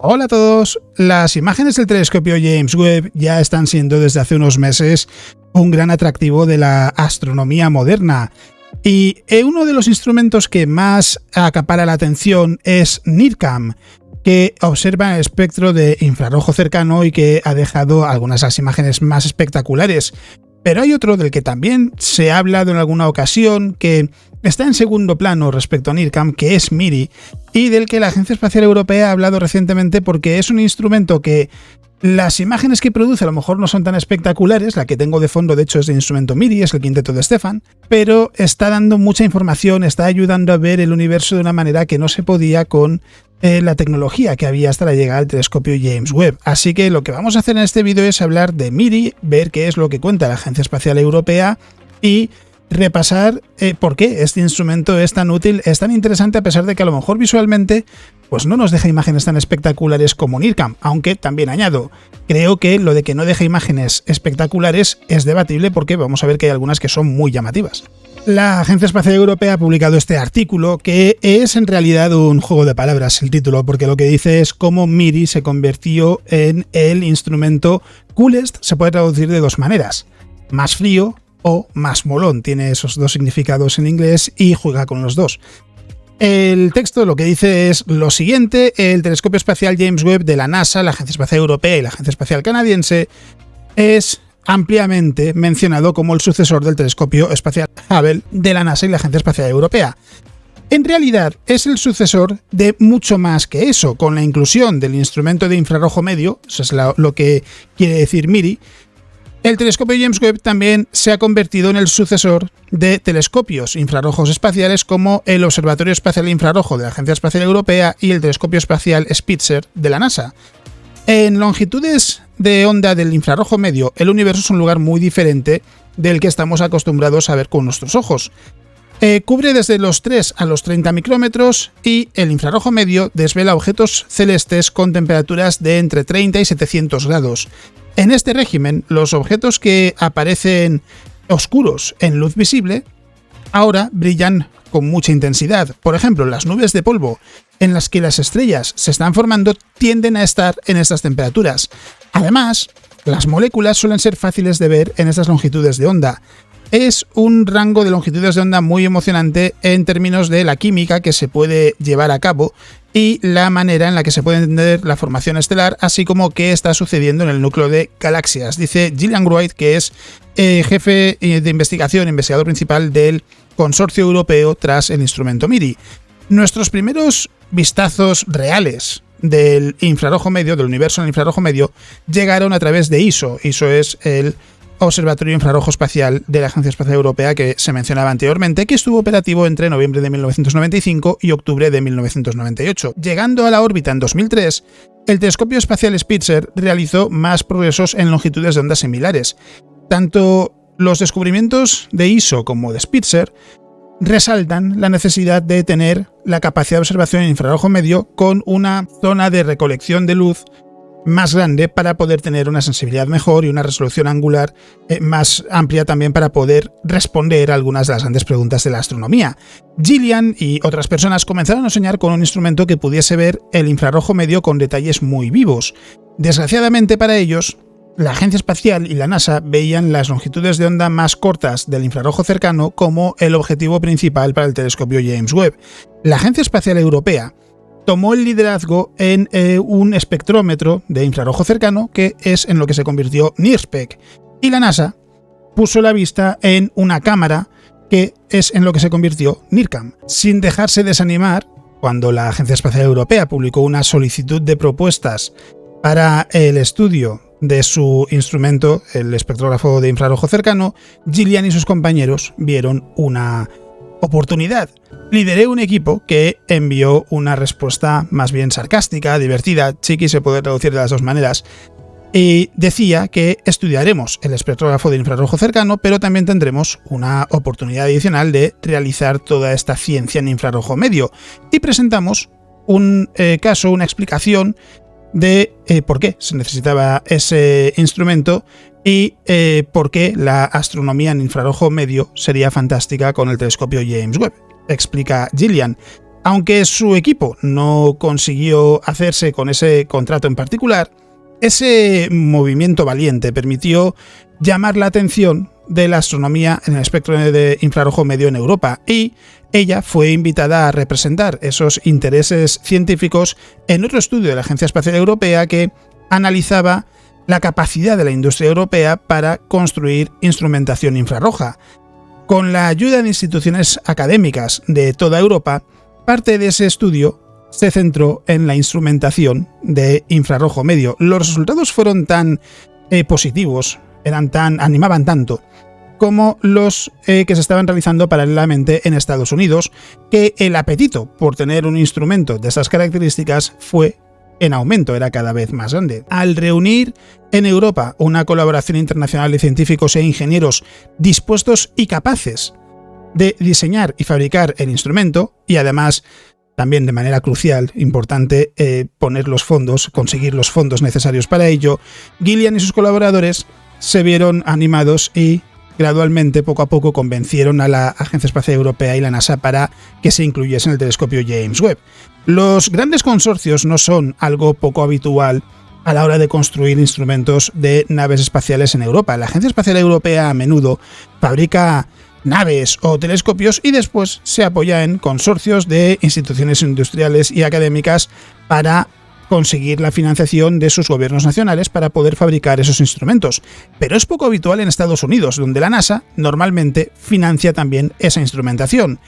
Hola a todos. Las imágenes del telescopio James Webb ya están siendo desde hace unos meses un gran atractivo de la astronomía moderna. Y uno de los instrumentos que más acapara la atención es NIRCam, que observa el espectro de infrarrojo cercano y que ha dejado algunas de las imágenes más espectaculares. Pero hay otro del que también se ha hablado en alguna ocasión, que está en segundo plano respecto a NIRCam, que es MIRI, y del que la Agencia Espacial Europea ha hablado recientemente porque es un instrumento que las imágenes que produce a lo mejor no son tan espectaculares. La que tengo de fondo, de hecho, es de instrumento MIRI, es el quinteto de Stefan, pero está dando mucha información, está ayudando a ver el universo de una manera que no se podía con la tecnología que había hasta la llegada del telescopio James Webb. Así que lo que vamos a hacer en este vídeo es hablar de MIRI, ver qué es lo que cuenta la Agencia Espacial Europea y repasar por qué este instrumento es tan útil, es tan interesante, a pesar de que a lo mejor visualmente pues no nos deja imágenes tan espectaculares como NIRCam. Aunque también añado, creo que lo de que no deja imágenes espectaculares es debatible, porque vamos a ver que hay algunas que son muy llamativas. La Agencia Espacial Europea ha publicado este artículo, que es en realidad un juego de palabras el título, porque lo que dice es cómo MIRI se convirtió en el instrumento coolest. Se puede traducir de dos maneras: más frío o más molón. Tiene esos dos significados en inglés y juega con los dos. El texto lo que dice es lo siguiente: el telescopio espacial James Webb de la NASA, la Agencia Espacial Europea y la Agencia Espacial Canadiense es ampliamente mencionado como el sucesor del telescopio espacial Hubble de la NASA y la Agencia Espacial Europea. En realidad es el sucesor de mucho más que eso. Con la inclusión del instrumento de infrarrojo medio, eso es lo que quiere decir MIRI, el telescopio James Webb también se ha convertido en el sucesor de telescopios infrarrojos espaciales como el Observatorio Espacial Infrarrojo de la Agencia Espacial Europea y el telescopio espacial Spitzer de la NASA. En longitudes de onda del infrarrojo medio, el universo es un lugar muy diferente del que estamos acostumbrados a ver con nuestros ojos. Cubre desde los 3 a los 30 micrómetros y el infrarrojo medio desvela objetos celestes con temperaturas de entre 30 y 700 grados. En este régimen, los objetos que aparecen oscuros en luz visible ahora brillan con mucha intensidad. Por ejemplo, las nubes de polvo en las que las estrellas se están formando tienden a estar en estas temperaturas. Además, las moléculas suelen ser fáciles de ver en estas longitudes de onda. Es un rango de longitudes de onda muy emocionante en términos de la química que se puede llevar a cabo y la manera en la que se puede entender la formación estelar, así como qué está sucediendo en el núcleo de galaxias. Dice Gillian Wright, que es jefe de investigación, investigador principal del consorcio europeo tras el instrumento MIRI. Nuestros primeros vistazos reales del infrarrojo medio, del universo en el infrarrojo medio, llegaron a través de ISO. ISO es el Observatorio Infrarrojo Espacial de la Agencia Espacial Europea que se mencionaba anteriormente, que estuvo operativo entre noviembre de 1995 y octubre de 1998. Llegando a la órbita en 2003, el telescopio espacial Spitzer realizó más progresos en longitudes de ondas similares. Tanto los descubrimientos de ISO como de Spitzer resaltan la necesidad de tener la capacidad de observación en infrarrojo medio con una zona de recolección de luz más grande para poder tener una sensibilidad mejor y una resolución angular más amplia también para poder responder a algunas de las grandes preguntas de la astronomía. Gillian y otras personas comenzaron a soñar con un instrumento que pudiese ver el infrarrojo medio con detalles muy vivos. Desgraciadamente para ellos, la Agencia Espacial y la NASA veían las longitudes de onda más cortas del infrarrojo cercano como el objetivo principal para el telescopio James Webb. La Agencia Espacial Europea tomó el liderazgo en un espectrómetro de infrarrojo cercano, que es en lo que se convirtió NIRSPEC, y la NASA puso la vista en una cámara, que es en lo que se convirtió NIRCam. Sin dejarse desanimar, cuando la Agencia Espacial Europea publicó una solicitud de propuestas para el estudio de su instrumento, el espectrógrafo de infrarrojo cercano, Gillian y sus compañeros vieron una oportunidad. Lideré un equipo que envió una respuesta más bien sarcástica, divertida, chiqui, se puede traducir de las dos maneras, y decía que estudiaremos el espectrógrafo de infrarrojo cercano, pero también tendremos una oportunidad adicional de realizar toda esta ciencia en infrarrojo medio. Y presentamos un caso, una explicación de por qué se necesitaba ese instrumento y por qué la astronomía en infrarrojo medio sería fantástica con el telescopio James Webb. Explica Gillian. Aunque su equipo no consiguió hacerse con ese contrato en particular, ese movimiento valiente permitió llamar la atención de la astronomía en el espectro de infrarrojo medio en Europa, y ella fue invitada a representar esos intereses científicos en otro estudio de la Agencia Espacial Europea que analizaba la capacidad de la industria europea para construir instrumentación infrarroja. Con la ayuda de instituciones académicas de toda Europa, parte de ese estudio se centró en la instrumentación de infrarrojo medio. Los resultados fueron tan positivos, animaban tanto como los que se estaban realizando paralelamente en Estados Unidos, que el apetito por tener un instrumento de esas características fue en aumento, era cada vez más grande. Al reunir en Europa una colaboración internacional de científicos e ingenieros dispuestos y capaces de diseñar y fabricar el instrumento, y además también de manera crucial, importante, conseguir los fondos necesarios para ello, Gillian y sus colaboradores se vieron animados y gradualmente, poco a poco, convencieron a la Agencia Espacial Europea y la NASA para que se incluyese en el telescopio James Webb. Los grandes consorcios no son algo poco habitual a la hora de construir instrumentos de naves espaciales en Europa. La Agencia Espacial Europea a menudo fabrica naves o telescopios y después se apoya en consorcios de instituciones industriales y académicas para conseguir la financiación de sus gobiernos nacionales para poder fabricar esos instrumentos. Pero es poco habitual en Estados Unidos, donde la NASA normalmente financia también esa instrumentación.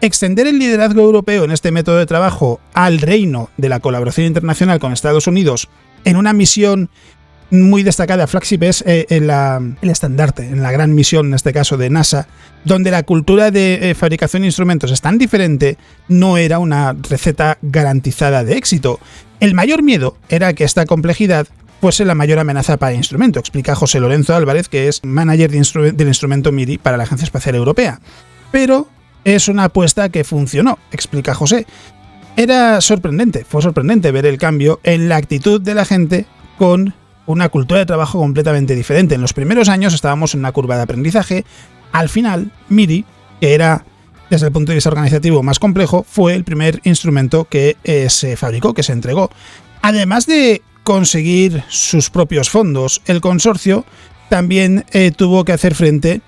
Extender el liderazgo europeo en este método de trabajo al reino de la colaboración internacional con Estados Unidos en una misión muy destacada, Flagship es el estandarte, en la gran misión, en este caso de NASA, donde la cultura de fabricación de instrumentos es tan diferente, no era una receta garantizada de éxito. El mayor miedo era que esta complejidad fuese la mayor amenaza para el instrumento, explica José Lorenzo Álvarez, que es manager del instrumento MIRI para la Agencia Espacial Europea. Pero es una apuesta que funcionó, explica José. Fue sorprendente ver el cambio en la actitud de la gente con una cultura de trabajo completamente diferente. En los primeros años estábamos en una curva de aprendizaje. Al final, MIRI, que era desde el punto de vista organizativo más complejo, fue el primer instrumento que se fabricó, que se entregó. Además de conseguir sus propios fondos, el consorcio también tuvo que hacer frente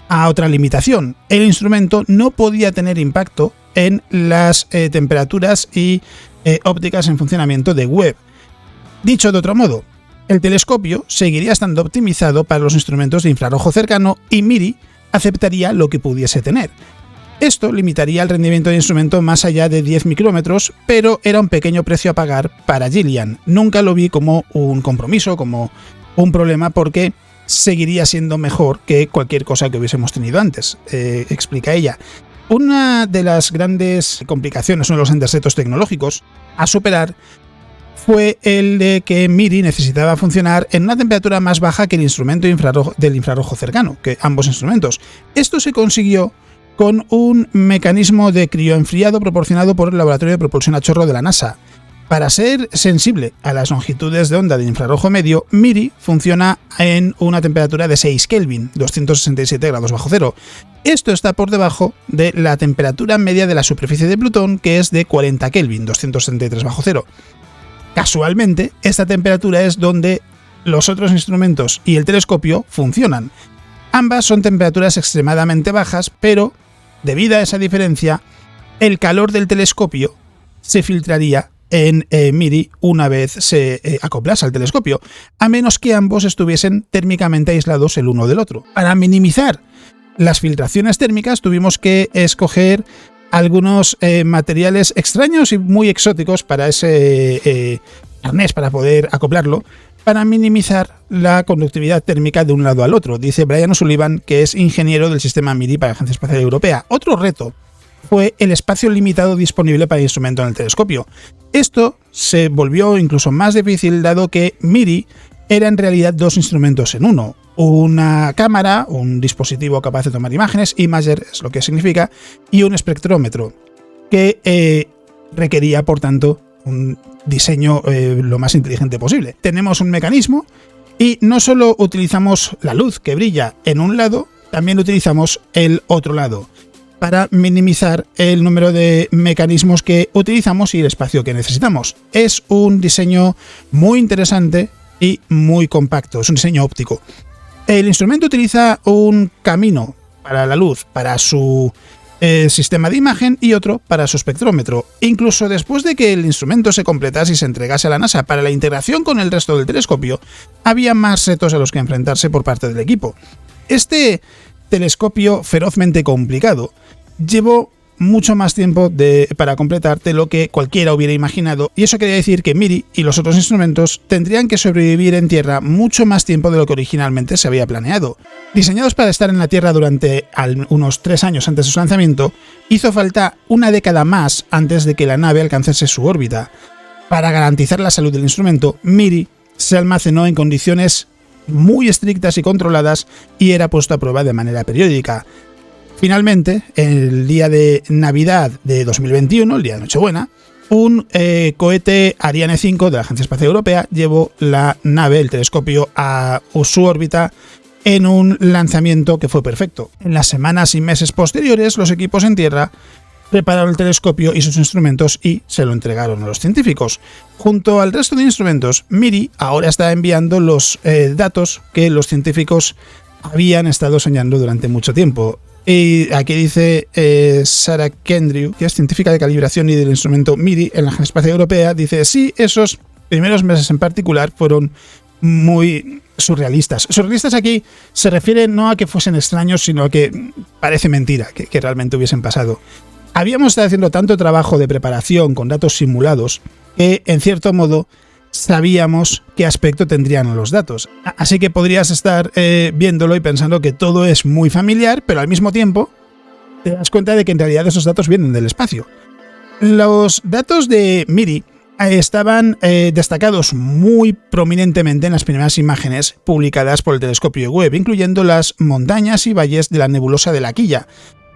a otra limitación. El instrumento no podía tener impacto en las temperaturas y ópticas en funcionamiento de Webb. Dicho de otro modo, el telescopio seguiría estando optimizado para los instrumentos de infrarrojo cercano y MIRI aceptaría lo que pudiese tener. Esto limitaría el rendimiento del instrumento más allá de 10 micrómetros, pero era un pequeño precio a pagar para Gillian. Nunca lo vi como un compromiso, como un problema, porque seguiría siendo mejor que cualquier cosa que hubiésemos tenido antes, explica ella. Una de las grandes complicaciones, uno de los endersetos tecnológicos a superar, fue el de que MIRI necesitaba funcionar en una temperatura más baja que el instrumento del infrarrojo cercano, que ambos instrumentos. Esto se consiguió con un mecanismo de crioenfriado proporcionado por el Laboratorio de Propulsión a Chorro de la NASA. Para ser sensible a las longitudes de onda del infrarrojo medio, MIRI funciona en una temperatura de 6 Kelvin, 267 grados bajo cero. Esto está por debajo de la temperatura media de la superficie de Plutón, que es de 40 Kelvin, 263 bajo cero. Casualmente, esta temperatura es donde los otros instrumentos y el telescopio funcionan. Ambas son temperaturas extremadamente bajas, pero debido a esa diferencia, el calor del telescopio se filtraría en MIRI una vez se acoplase al telescopio, a menos que ambos estuviesen térmicamente aislados el uno del otro. Para minimizar las filtraciones térmicas tuvimos que escoger algunos materiales extraños y muy exóticos para ese arnés, para poder acoplarlo, para minimizar la conductividad térmica de un lado al otro, dice Brian O'Sullivan, que es ingeniero del sistema MIRI para la Agencia Espacial Europea. Otro reto fue el espacio limitado disponible para el instrumento en el telescopio. Esto se volvió incluso más difícil dado que MIRI era en realidad dos instrumentos en uno. Una cámara, un dispositivo capaz de tomar imágenes, imager es lo que significa, y un espectrómetro, que requería, por tanto, un diseño lo más inteligente posible. Tenemos un mecanismo y no solo utilizamos la luz que brilla en un lado, también utilizamos el otro lado. para minimizar el número de mecanismos que utilizamos y el espacio que necesitamos. Es un diseño muy interesante y muy compacto, es un diseño óptico. El instrumento utiliza un camino para la luz, para su sistema de imagen y otro para su espectrómetro. Incluso después de que el instrumento se completase y se entregase a la NASA para la integración con el resto del telescopio, había más retos a los que enfrentarse por parte del equipo. Este telescopio ferozmente complicado llevó mucho más tiempo para completar de lo que cualquiera hubiera imaginado, y eso quería decir que MIRI y los otros instrumentos tendrían que sobrevivir en Tierra mucho más tiempo de lo que originalmente se había planeado. Diseñados para estar en la Tierra durante unos 3 años antes de su lanzamiento, hizo falta una década más antes de que la nave alcanzase su órbita. Para garantizar la salud del instrumento, MIRI se almacenó en condiciones muy estrictas y controladas y era puesto a prueba de manera periódica. Finalmente, el día de Navidad de 2021, el día de Nochebuena, un cohete Ariane 5 de la Agencia Espacial Europea llevó la nave, el telescopio, a su órbita en un lanzamiento que fue perfecto. En las semanas y meses posteriores, los equipos en Tierra prepararon el telescopio y sus instrumentos y se lo entregaron a los científicos. Junto al resto de instrumentos, MIRI ahora está enviando los datos que los científicos habían estado soñando durante mucho tiempo. Y aquí dice Sarah Kendrew, que es científica de calibración y del instrumento MIRI en la Agencia Espacial Europea, dice: sí, esos primeros meses en particular fueron muy surrealistas. Surrealistas aquí se refiere no a que fuesen extraños, sino a que parece mentira que realmente hubiesen pasado. Habíamos estado haciendo tanto trabajo de preparación con datos simulados que, en cierto modo, sabíamos qué aspecto tendrían los datos. Así que podrías estar viéndolo y pensando que todo es muy familiar, pero al mismo tiempo te das cuenta de que en realidad esos datos vienen del espacio. Los datos de MIRI estaban destacados muy prominentemente en las primeras imágenes publicadas por el telescopio Webb, incluyendo las montañas y valles de la nebulosa de la Quilla,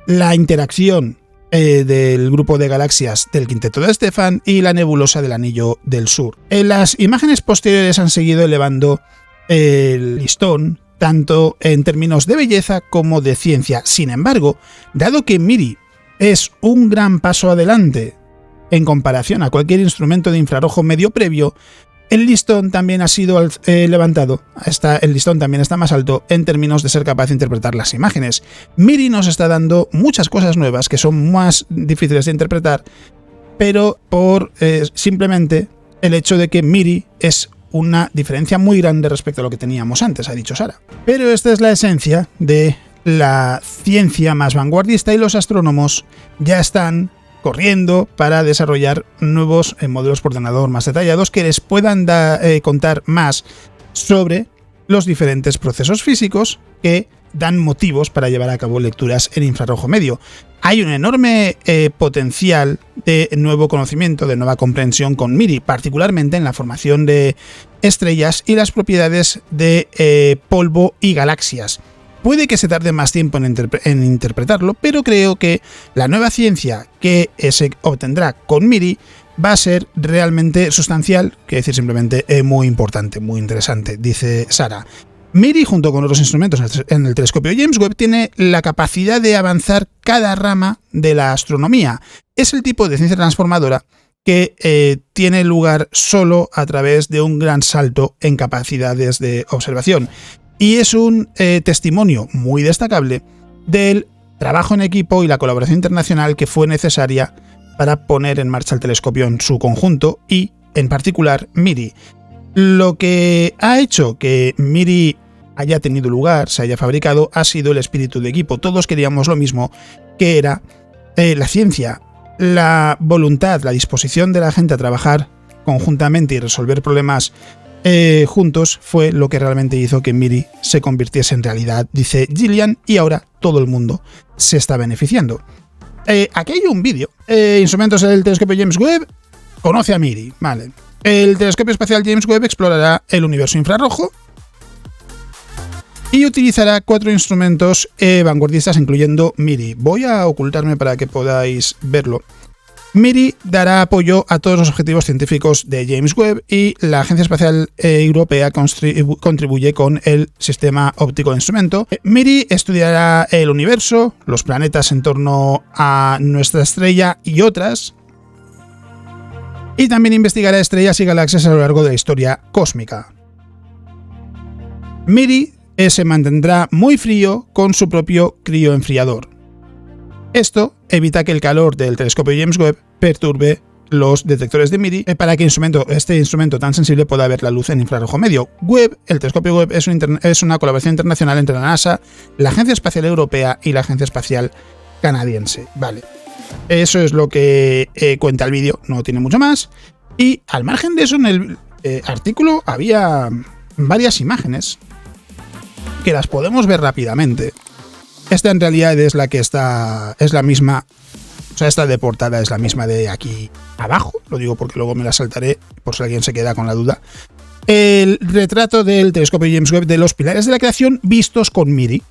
la interacción del grupo de galaxias del quinteto de Stefan y la nebulosa del Anillo del Sur. Las imágenes posteriores han seguido elevando el listón tanto en términos de belleza como de ciencia. Sin embargo, dado que MIRI es un gran paso adelante en comparación a cualquier instrumento de infrarrojo medio previo, el listón también ha sido levantado. El listón también está más alto en términos de ser capaz de interpretar las imágenes. MIRI nos está dando muchas cosas nuevas que son más difíciles de interpretar, pero por simplemente el hecho de que MIRI es una diferencia muy grande respecto a lo que teníamos antes, ha dicho Sara. Pero esta es la esencia de la ciencia más vanguardista y los astrónomos ya están corriendo para desarrollar nuevos modelos por ordenador más detallados que les puedan contar más sobre los diferentes procesos físicos que dan motivos para llevar a cabo lecturas en infrarrojo medio. Hay un enorme potencial de nuevo conocimiento, de nueva comprensión con MIRI, particularmente en la formación de estrellas y las propiedades de polvo y galaxias. Puede que se tarde más tiempo en interpretarlo, pero creo que la nueva ciencia que se obtendrá con MIRI va a ser realmente sustancial, quiere decir simplemente muy importante, muy interesante, dice Sara. MIRI, junto con otros instrumentos en el telescopio James Webb, tiene la capacidad de avanzar cada rama de la astronomía. Es el tipo de ciencia transformadora que tiene lugar solo a través de un gran salto en capacidades de observación. Y es un testimonio muy destacable del trabajo en equipo y la colaboración internacional que fue necesaria para poner en marcha el telescopio en su conjunto y, en particular, MIRI. Lo que ha hecho que MIRI haya tenido lugar, se haya fabricado, ha sido el espíritu de equipo. Todos queríamos lo mismo, que era la ciencia, la voluntad, la disposición de la gente a trabajar conjuntamente y resolver problemas juntos fue lo que realmente hizo que MIRI se convirtiese en realidad, dice Gillian, y ahora todo el mundo se está beneficiando. Aquí hay un vídeo. Instrumentos del telescopio James Webb conoce a MIRI, vale. El telescopio espacial James Webb explorará el universo infrarrojo y utilizará 4 instrumentos vanguardistas, incluyendo MIRI. Voy a ocultarme para que podáis verlo. MIRI dará apoyo a todos los objetivos científicos de James Webb y la Agencia Espacial Europea contribuye con el sistema óptico de instrumento. MIRI estudiará el universo, los planetas en torno a nuestra estrella y otras, y también investigará estrellas y galaxias a lo largo de la historia cósmica. MIRI se mantendrá muy frío con su propio crioenfriador. Esto evita que el calor del telescopio James Webb perturbe los detectores de MIRI para que este instrumento tan sensible pueda ver la luz en infrarrojo medio. El telescopio Webb es una colaboración internacional entre la NASA, la Agencia Espacial Europea y la Agencia Espacial Canadiense. Vale, eso es lo que cuenta el vídeo, no tiene mucho más. Y al margen de eso, en el artículo había varias imágenes que las podemos ver rápidamente. Esta en realidad es la misma, o sea, esta de portada es la misma de aquí abajo, lo digo porque luego me la saltaré por si alguien se queda con la duda. El retrato del telescopio James Webb de los pilares de la creación vistos con MIRI.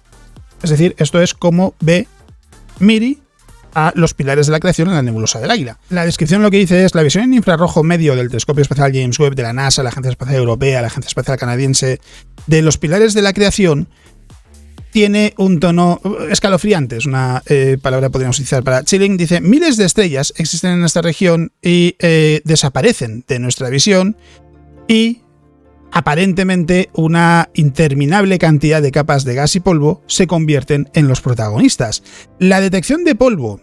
Es decir, esto es como ve MIRI a los pilares de la creación en la nebulosa del Águila. La descripción lo que dice es: la visión en infrarrojo medio del telescopio espacial James Webb de la NASA, la Agencia Espacial Europea, la Agencia Espacial Canadiense, de los pilares de la creación tiene un tono escalofriante, es una palabra que podríamos utilizar para chilling. Dice: miles de estrellas existen en esta región y desaparecen de nuestra visión, y aparentemente una interminable cantidad de capas de gas y polvo se convierten en los protagonistas. La detección de polvo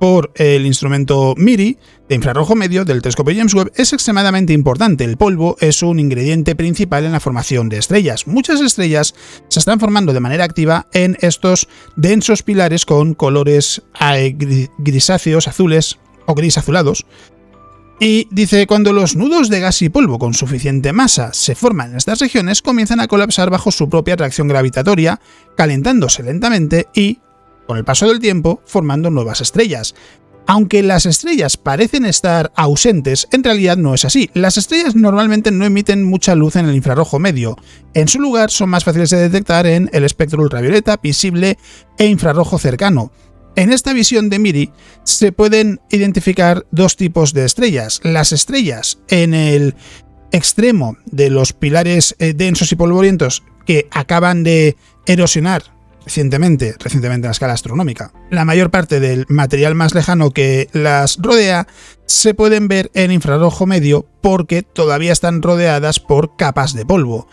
por el instrumento MIRI de infrarrojo medio del telescopio James Webb es extremadamente importante. El polvo es un ingrediente principal en la formación de estrellas. Muchas estrellas se están formando de manera activa en estos densos pilares con colores grisáceos, azules o gris azulados. Y dice: cuando los nudos de gas y polvo con suficiente masa se forman en estas regiones, comienzan a colapsar bajo su propia reacción gravitatoria, calentándose lentamente y, con el paso del tiempo, formando nuevas estrellas. Aunque las estrellas parecen estar ausentes, en realidad no es así. Las estrellas normalmente no emiten mucha luz en el infrarrojo medio. En su lugar, son más fáciles de detectar en el espectro ultravioleta, visible e infrarrojo cercano. En esta visión de MIRI se pueden identificar dos tipos de estrellas. Las estrellas en el extremo de los pilares densos y polvorientos que acaban de erosionar recientemente en la escala astronómica. La mayor parte del material más lejano que las rodea se pueden ver en infrarrojo medio porque todavía están rodeadas por capas de polvo.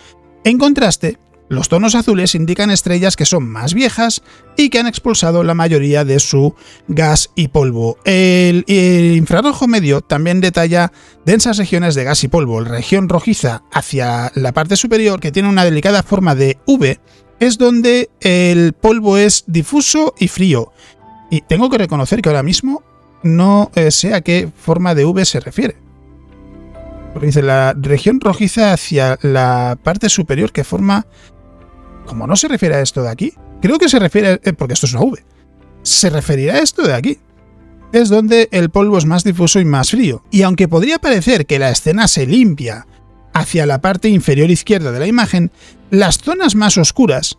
En contraste, los tonos azules indican estrellas que son más viejas y que han expulsado la mayoría de su gas y polvo. El infrarrojo medio también detalla densas regiones de gas y polvo. La región rojiza hacia la parte superior, que tiene una delicada forma de V, es donde el polvo es difuso y frío. Y tengo que reconocer que ahora mismo no sé a qué forma de V se refiere. Porque dice la región rojiza hacia la parte superior que forma... Como no se refiere a esto de aquí, creo que se refiere... porque esto es una V. Se referirá a esto de aquí. Es donde el polvo es más difuso y más frío. Y aunque podría parecer que la escena se limpia hacia la parte inferior izquierda de la imagen, las zonas más oscuras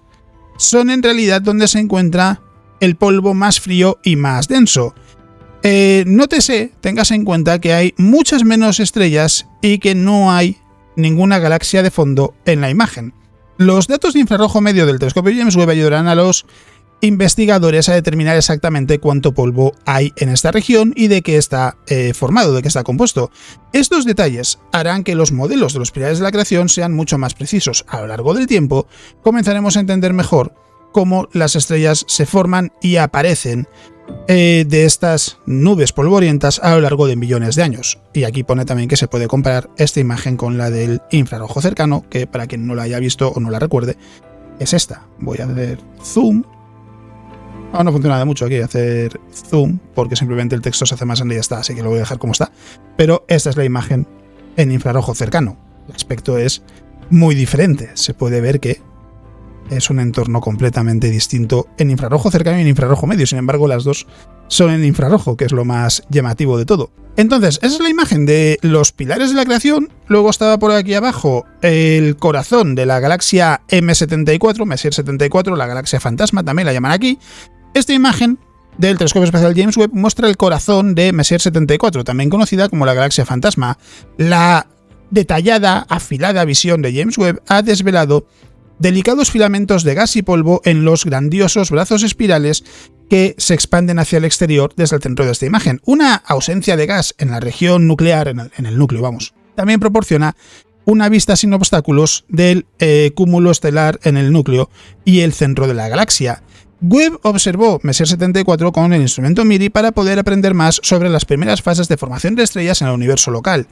son en realidad donde se encuentra el polvo más frío y más denso. Nótese, tengas en cuenta que hay muchas menos estrellas y que no hay ninguna galaxia de fondo en la imagen. Los datos de infrarrojo medio del telescopio James Webb ayudarán a los investigadores a determinar exactamente cuánto polvo hay en esta región y de qué está formado, de qué está compuesto. Estos detalles harán que los modelos de los pilares de la creación sean mucho más precisos. A lo largo del tiempo, comenzaremos a entender mejor cómo las estrellas se forman y aparecen de estas nubes polvorientas a lo largo de millones de años. Y aquí pone también que se puede comparar esta imagen con la del infrarrojo cercano, que para quien no la haya visto o no la recuerde, es esta. Voy a hacer zoom. No funciona de mucho aquí hacer zoom, porque simplemente el texto se hace más grande y ya está, así que lo voy a dejar como está. Pero esta es la imagen en infrarrojo cercano. El aspecto es muy diferente. Se puede ver que es un entorno completamente distinto en infrarrojo cercano y en infrarrojo medio. Sin embargo, las dos son en infrarrojo, que es lo más llamativo de todo. Entonces, esa es la imagen de los pilares de la creación. Luego estaba por aquí abajo el corazón de la galaxia M74, Messier 74, la galaxia fantasma, también la llaman aquí. Esta imagen del telescopio espacial James Webb muestra el corazón de Messier 74, también conocida como la galaxia fantasma. La detallada, afilada visión de James Webb ha desvelado delicados filamentos de gas y polvo en los grandiosos brazos espirales que se expanden hacia el exterior desde el centro de esta imagen. Una ausencia de gas en la región nuclear, en el núcleo, también proporciona una vista sin obstáculos del cúmulo estelar en el núcleo y el centro de la galaxia. Webb observó Messier 74 con el instrumento MIRI para poder aprender más sobre las primeras fases de formación de estrellas en el universo local.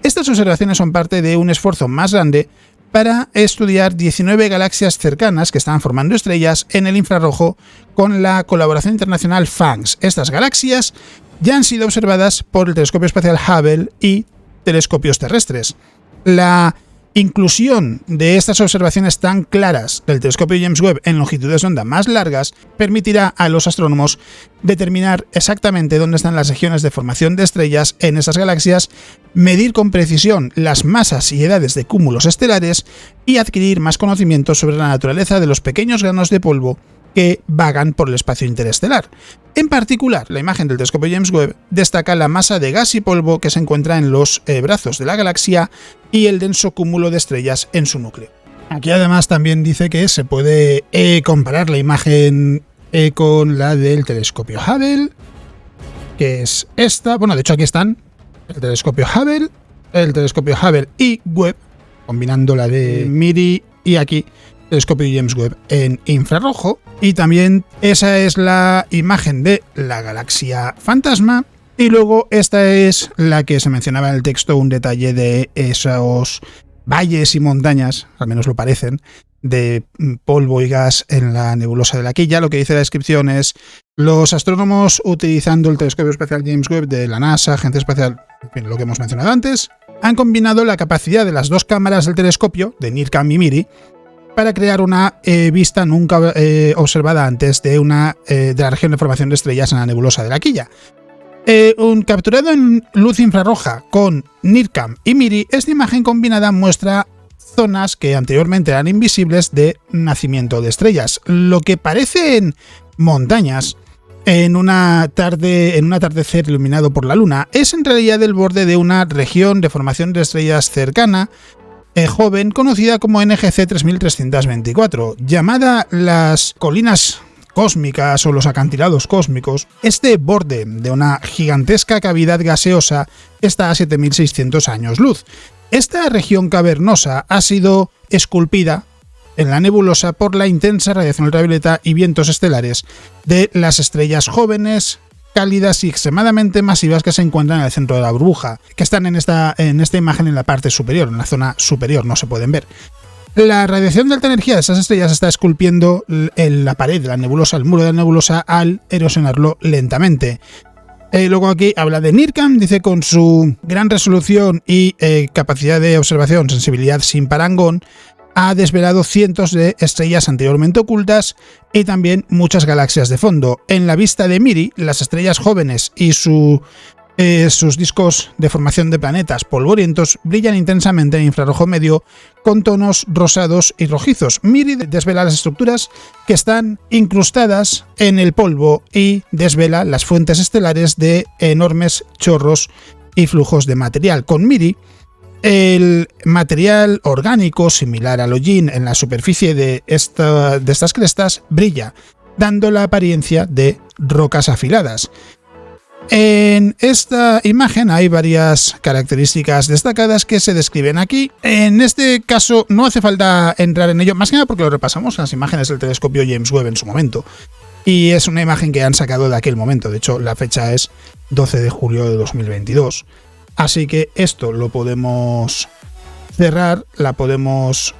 Estas observaciones son parte de un esfuerzo más grande para estudiar 19 galaxias cercanas que están formando estrellas en el infrarrojo con la colaboración internacional FANGS. Estas galaxias ya han sido observadas por el telescopio espacial Hubble y telescopios terrestres. La inclusión de estas observaciones tan claras del telescopio James Webb en longitudes de onda más largas permitirá a los astrónomos determinar exactamente dónde están las regiones de formación de estrellas en esas galaxias, medir con precisión las masas y edades de cúmulos estelares y adquirir más conocimientos sobre la naturaleza de los pequeños granos de polvo que vagan por el espacio interestelar. En particular, la imagen del telescopio James Webb destaca la masa de gas y polvo que se encuentra en los brazos de la galaxia y el denso cúmulo de estrellas en su núcleo. Aquí además también dice que se puede comparar la imagen con la del telescopio Hubble, que es esta. Bueno, de hecho aquí están el telescopio Hubble y Webb, combinando la de MIRI y aquí telescopio James Webb en infrarrojo. Y también esa es la imagen de la galaxia fantasma. Y luego esta es la que se mencionaba en el texto, un detalle de esos valles y montañas, al menos lo parecen, de polvo y gas en la nebulosa de la Quilla. Lo que dice la descripción es: los astrónomos utilizando el telescopio espacial James Webb de la NASA, Agencia Espacial, en fin, lo que hemos mencionado antes, han combinado la capacidad de las dos cámaras del telescopio, de NIRCam y MIRI, para crear una vista nunca observada antes de la región de formación de estrellas en la nebulosa de la Quilla. Capturado en luz infrarroja con NIRCam y MIRI, esta imagen combinada muestra zonas que anteriormente eran invisibles de nacimiento de estrellas. Lo que parecen montañas en un atardecer iluminado por la luna es en realidad el borde de una región de formación de estrellas cercana, joven, conocida como NGC 3324, llamada las colinas cósmicas o los acantilados cósmicos. Este borde de una gigantesca cavidad gaseosa está a 7600 años luz. Esta región cavernosa ha sido esculpida en la nebulosa por la intensa radiación ultravioleta y vientos estelares de las estrellas jóvenes, cálidas y extremadamente masivas que se encuentran en el centro de la burbuja, que están en esta imagen en la parte superior, en la zona superior, no se pueden ver. La radiación de alta energía de esas estrellas está esculpiendo en la pared de la nebulosa, el muro de la nebulosa, al erosionarlo lentamente. Luego aquí habla de NIRCam, dice: con su gran resolución y capacidad de observación, sensibilidad sin parangón, ha desvelado cientos de estrellas anteriormente ocultas y también muchas galaxias de fondo. En la vista de MIRI, las estrellas jóvenes y sus discos de formación de planetas polvorientos brillan intensamente en infrarrojo medio con tonos rosados y rojizos. MIRI desvela las estructuras que están incrustadas en el polvo y desvela las fuentes estelares de enormes chorros y flujos de material. Con MIRI, el material orgánico similar al hollín en la superficie de estas crestas brilla, dando la apariencia de rocas afiladas. En esta imagen hay varias características destacadas que se describen aquí. En este caso no hace falta entrar en ello, más que nada porque lo repasamos en las imágenes del telescopio James Webb en su momento. Y es una imagen que han sacado de aquel momento. De hecho, la fecha es 12 de julio de 2022. Así que esto lo podemos cerrar, la podemos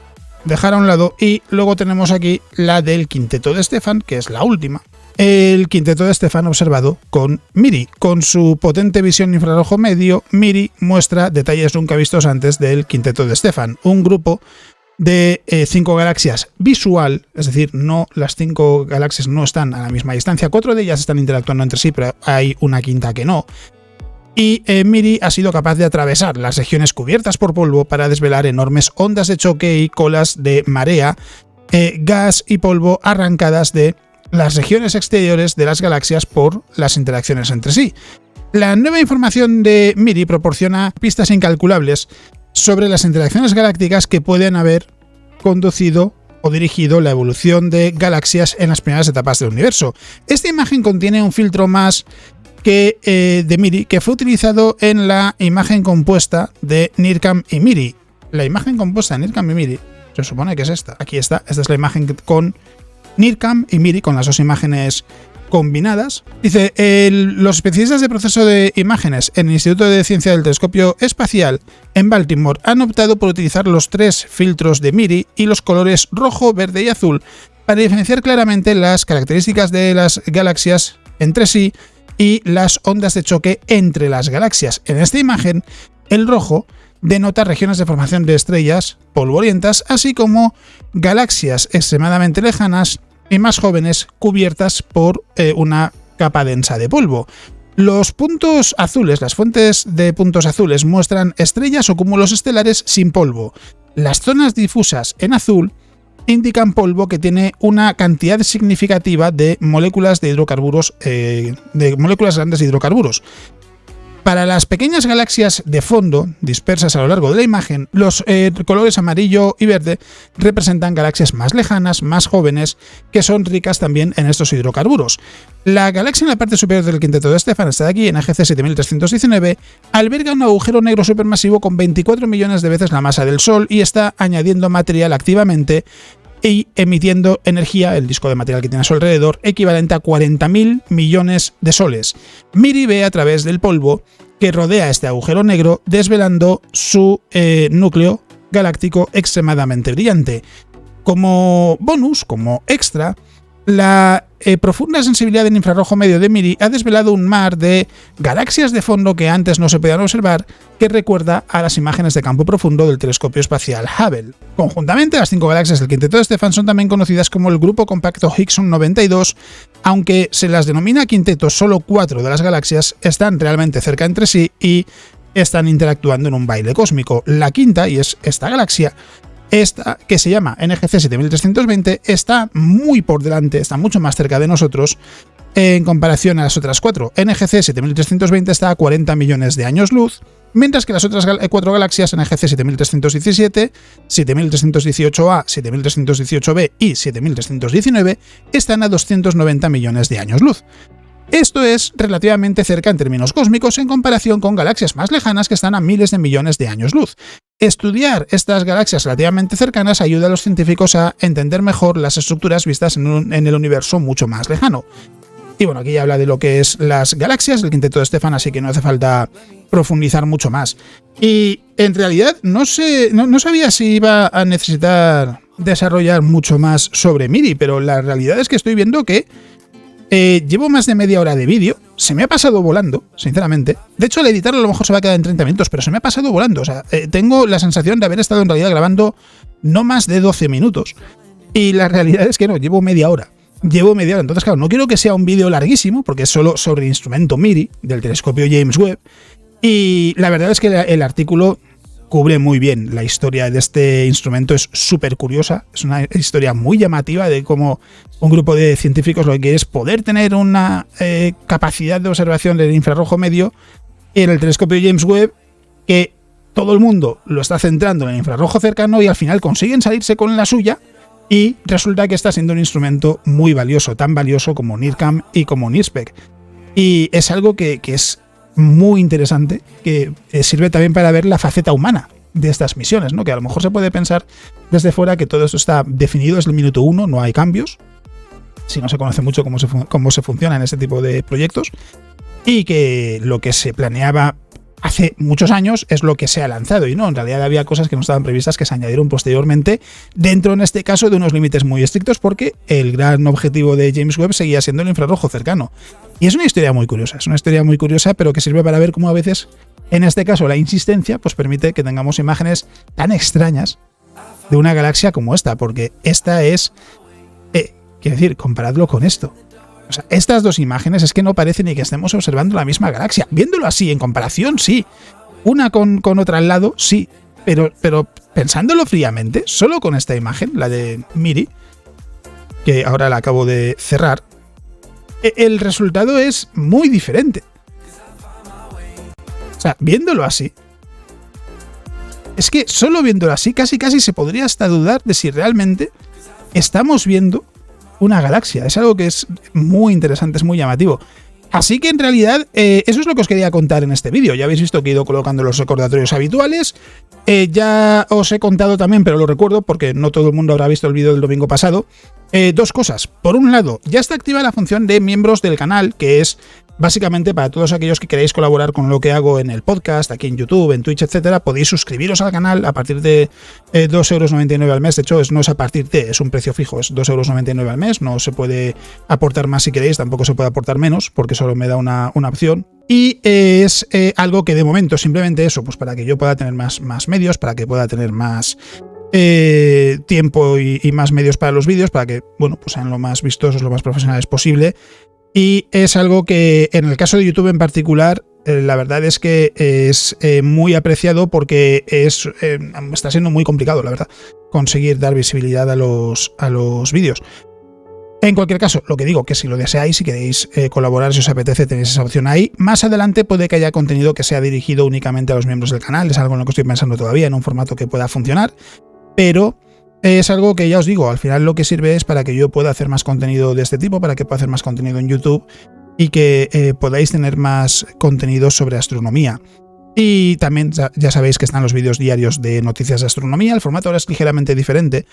dejar a un lado, y luego tenemos aquí la del quinteto de Stefan, que es la última. El quinteto de Stefan observado con MIRI. Con su potente visión infrarrojo medio, MIRI muestra detalles nunca vistos antes del quinteto de Stefan, un grupo de 5 galaxias visual, es decir, no, las 5 galaxias no están a la misma distancia, 4 de ellas están interactuando entre sí, pero hay una quinta que no. Y MIRI ha sido capaz de atravesar las regiones cubiertas por polvo para desvelar enormes ondas de choque y colas de marea, gas y polvo arrancadas de las regiones exteriores de las galaxias por las interacciones entre sí. La nueva información de MIRI proporciona pistas incalculables sobre las interacciones galácticas que pueden haber conducido o dirigido la evolución de galaxias en las primeras etapas del universo. Esta imagen contiene un filtro más de MIRI que fue utilizado en la imagen compuesta de NIRCam y MIRI. La imagen compuesta de NIRCam y MIRI se supone que es esta. Aquí está. Esta es la imagen con NIRCam y MIRI, con las dos imágenes combinadas. Dice, los especialistas de proceso de imágenes en el Instituto de Ciencia del Telescopio Espacial en Baltimore han optado por utilizar los 3 filtros de MIRI y los colores rojo, verde y azul para diferenciar claramente las características de las galaxias entre sí y las ondas de choque entre las galaxias. En esta imagen, el rojo denota regiones de formación de estrellas polvorientas, así como galaxias extremadamente lejanas y más jóvenes cubiertas por una capa densa de polvo. Los puntos azules, las fuentes de puntos azules, muestran estrellas o cúmulos estelares sin polvo. Las zonas difusas en azul indican polvo que tiene una cantidad significativa de moléculas de hidrocarburos, de moléculas grandes de hidrocarburos. Para las pequeñas galaxias de fondo, dispersas a lo largo de la imagen, los colores amarillo y verde representan galaxias más lejanas, más jóvenes, que son ricas también en estos hidrocarburos. La galaxia en la parte superior del quinteto de Stefan, está aquí en NGC 7319, alberga un agujero negro supermasivo con 24 millones de veces la masa del Sol y está añadiendo material activamente y emitiendo energía, el disco de material que tiene a su alrededor, equivalente a 40.000 millones de soles. MIRI ve a través del polvo que rodea este agujero negro, desvelando su núcleo galáctico extremadamente brillante. Como bonus, como extra, la profunda sensibilidad en infrarrojo medio de MIRI ha desvelado un mar de galaxias de fondo que antes no se podían observar, que recuerda a las imágenes de campo profundo del telescopio espacial Hubble. Conjuntamente, las 5 galaxias del quinteto de Stefan son también conocidas como el grupo compacto Hickson 92, aunque se las denomina quinteto, solo 4 de las galaxias están realmente cerca entre sí y están interactuando en un baile cósmico. La quinta, y es esta galaxia, esta, que se llama NGC 7320, está muy por delante, está mucho más cerca de nosotros en comparación a las otras 4. NGC 7320 está a 40 millones de años luz, mientras que las otras 4 galaxias, NGC 7317, 7318A, 7318b y 7319, están a 290 millones de años luz. Esto es relativamente cerca en términos cósmicos en comparación con galaxias más lejanas que están a miles de millones de años luz. Estudiar estas galaxias relativamente cercanas ayuda a los científicos a entender mejor las estructuras vistas en el universo mucho más lejano. Y bueno, aquí ya habla de lo que es las galaxias del quinteto de Stefan, así que no hace falta profundizar mucho más. Y en realidad no sabía si iba a necesitar desarrollar mucho más sobre MIRI, pero la realidad es que estoy viendo que llevo más de media hora de vídeo, se me ha pasado volando, sinceramente. De hecho, al editarlo a lo mejor se va a quedar en 30 minutos, pero se me ha pasado volando. O sea, tengo la sensación de haber estado en realidad grabando no más de 12 minutos. Y la realidad es que no, llevo media hora. Entonces, claro, no quiero que sea un vídeo larguísimo, porque es solo sobre el instrumento MIRI del telescopio James Webb. Y la verdad es que el artículo cubre muy bien la historia de este instrumento, es súper curiosa, es una historia muy llamativa de cómo un grupo de científicos lo que quiere es poder tener una capacidad de observación del infrarrojo medio en el telescopio James Webb, que todo el mundo lo está centrando en el infrarrojo cercano y al final consiguen salirse con la suya y resulta que está siendo un instrumento muy valioso, tan valioso como NIRCam y como NIRSPEC. Y es algo que es muy interesante, que sirve también para ver la faceta humana de estas misiones, ¿no? Que a lo mejor se puede pensar desde fuera que todo esto está definido desde el minuto 1, no hay cambios, si no se conoce mucho cómo se funciona en este tipo de proyectos, y que lo que se planeaba hace muchos años es lo que se ha lanzado, y no, en realidad había cosas que no estaban previstas que se añadieron posteriormente, dentro en este caso de unos límites muy estrictos, porque el gran objetivo de James Webb seguía siendo el infrarrojo cercano. Y es una historia muy curiosa, pero que sirve para ver cómo a veces, en este caso, la insistencia pues permite que tengamos imágenes tan extrañas de una galaxia como esta, porque esta es, quiero decir, comparadlo con esto. O sea, estas dos imágenes es que no parece ni que estemos observando la misma galaxia. Viéndolo así, en comparación, sí. Una con otra al lado, sí. Pero pensándolo fríamente, solo con esta imagen, la de MIRI, que ahora la acabo de cerrar, el resultado es muy diferente. O sea, viéndolo así, es que solo viéndolo así, casi se podría hasta dudar de si realmente estamos viendo una galaxia. Es algo que es muy interesante, es muy llamativo. Así que en realidad eso es lo que os quería contar en este vídeo. Ya habéis visto que he ido colocando los recordatorios habituales. Ya os he contado también, pero lo recuerdo porque no todo el mundo habrá visto el vídeo del domingo pasado. Dos cosas. Por un lado, ya está activa la función de miembros del canal, que es básicamente para todos aquellos que queráis colaborar con lo que hago en el podcast, aquí en YouTube, en Twitch, etcétera. Podéis suscribiros al canal a partir de 2,99 € al mes. De hecho, no es a partir de, es un precio fijo, es 2,99 € al mes. No se puede aportar más si queréis, tampoco se puede aportar menos, porque solo me da una opción. Y es algo que de momento, simplemente eso, pues para que yo pueda tener más medios, para que pueda tener más tiempo y más medios para los vídeos, para que, bueno, pues sean lo más vistosos, lo más profesionales posible. Y es algo que en el caso de YouTube en particular, la verdad es que es muy apreciado porque está siendo muy complicado, la verdad, conseguir dar visibilidad a los vídeos. En cualquier caso, lo que digo, que si lo deseáis, si queréis colaborar, si os apetece, tenéis esa opción ahí. Más adelante puede que haya contenido que sea dirigido únicamente a los miembros del canal, es algo en lo que estoy pensando todavía, en un formato que pueda funcionar, pero es algo que ya os digo, al final lo que sirve es para que yo pueda hacer más contenido de este tipo, para que pueda hacer más contenido en YouTube y que podáis tener más contenido sobre astronomía. Y también ya sabéis que están los vídeos diarios de noticias de astronomía. El formato ahora es ligeramente diferente.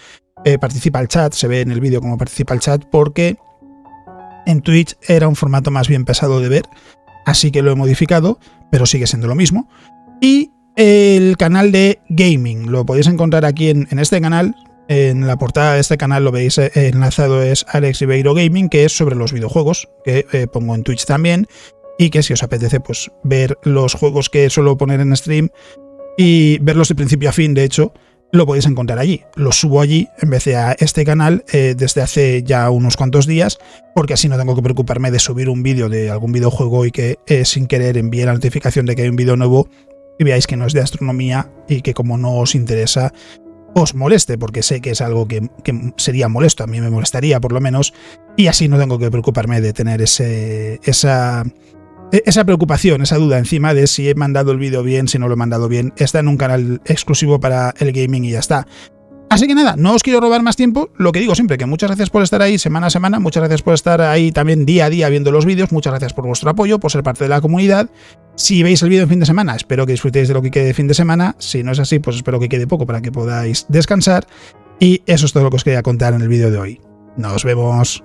Participa el chat, se ve en el vídeo cómo participa el chat, porque en Twitch era un formato más bien pesado de ver, así que lo he modificado, pero sigue siendo lo mismo. Y el canal de gaming lo podéis encontrar aquí en este canal. En la portada de este canal lo veis enlazado, es Alex Ribeiro Gaming, que es sobre los videojuegos, que pongo en Twitch también, y que si os apetece pues ver los juegos que suelo poner en stream y verlos de principio a fin, de hecho, lo podéis encontrar allí. Los subo allí en vez de a este canal desde hace ya unos cuantos días, porque así no tengo que preocuparme de subir un vídeo de algún videojuego y que sin querer envíe la notificación de que hay un vídeo nuevo y veáis que no es de astronomía y que como no os interesa os moleste, porque sé que es algo que sería molesto, a mí me molestaría por lo menos, y así no tengo que preocuparme de tener esa preocupación, esa duda encima de si he mandado el vídeo bien, si no lo he mandado bien. Está en un canal exclusivo para el gaming y ya está. Así que nada, no os quiero robar más tiempo, lo que digo siempre, que muchas gracias por estar ahí semana a semana, muchas gracias por estar ahí también día a día viendo los vídeos, muchas gracias por vuestro apoyo, por ser parte de la comunidad. Si veis el vídeo en fin de semana, espero que disfrutéis de lo que quede de fin de semana. Si no es así, pues espero que quede poco para que podáis descansar. Y eso es todo lo que os quería contar en el vídeo de hoy. Nos vemos.